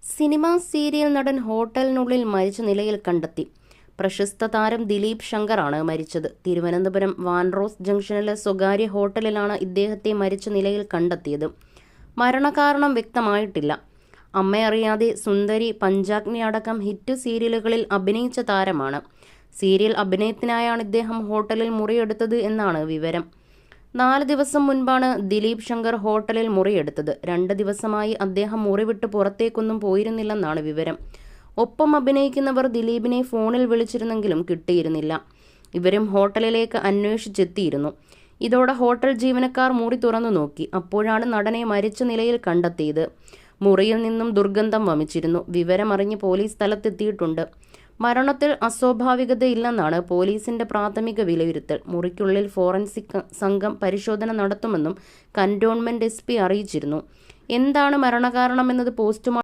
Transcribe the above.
Cinema serial നടൻ ഹോട്ടലിനുള്ളിൽ മരിച്ച നിലയിൽ കണ്ടെത്തി. പ്രശസ്ത താരം ദിലീപ് ശങ്കറാണ് മരിച്ചത്. തിരുവനന്തപുരം വാൻറോസ് ജംഗ്ഷനിലെ സ്വകാര്യ ഹോട്ടലിലാണ് ഇദ്ദേഹത്തെ മരിച്ച നിലയിൽ കണ്ടെത്തിയത്. മരണകാരണം വ്യക്തമായിട്ടില്ല. അമ്മയറിയാതെ, സുന്ദരി, പഞ്ചാഗ്നി അടക്കം ഹിറ്റ് സീരിയലുകളിൽ അഭിനയിച്ച താരമാണ്. സീരിയൽ അഭിനയത്തിനായാണ് ഇദ്ദേഹം ഹോട്ടലിൽ മുറിയെടുത്തത് എന്നാണ് വിവരം. 4 ദിവസം മുൻപാണ് ദിലീപ് ശങ്കർ ഹോട്ടലിൽ മുറിയെടുത്തത്. 2 ദിവസമായി അദ്ദേഹം മുറി വിട്ട് പുറത്തേക്കൊന്നും പോയിരുന്നില്ലെന്നാണ് വിവരം. ഒപ്പം അഭിനയിക്കുന്നവർ ദിലീപിനെ ഫോണിൽ വിളിച്ചിരുന്നെങ്കിലും കിട്ടിയിരുന്നില്ല. ഇവരും ഹോട്ടലിലേക്ക് അന്വേഷിച്ചെത്തിയിരുന്നു. ഇതോടെ ഹോട്ടൽ ജീവനക്കാർ മുറി തുറന്നു നോക്കി. അപ്പോഴാണ് നടനെ മരിച്ച നിലയിൽ കണ്ടെത്തിയത്. മുറിയിൽ നിന്നും ദുർഗന്ധം വമിച്ചിരുന്നു. വിവരമറിഞ്ഞ് പോലീസ് സ്ഥലത്തെത്തിയിട്ടുണ്ട്. മരണത്തിൽ അസ്വാഭാവികതയില്ലെന്നാണ് പോലീസിന്റെ പ്രാഥമിക വിലയിരുത്തൽ. മുറിക്കുള്ളിൽ ഫോറൻസിക് സംഘം പരിശോധന നടത്തുമെന്നും കന്റോൺമെന്റ് SP അറിയിച്ചിരുന്നു. എന്താണ് മരണകാരണമെന്നത് പോസ്റ്റ്മോർട്ടം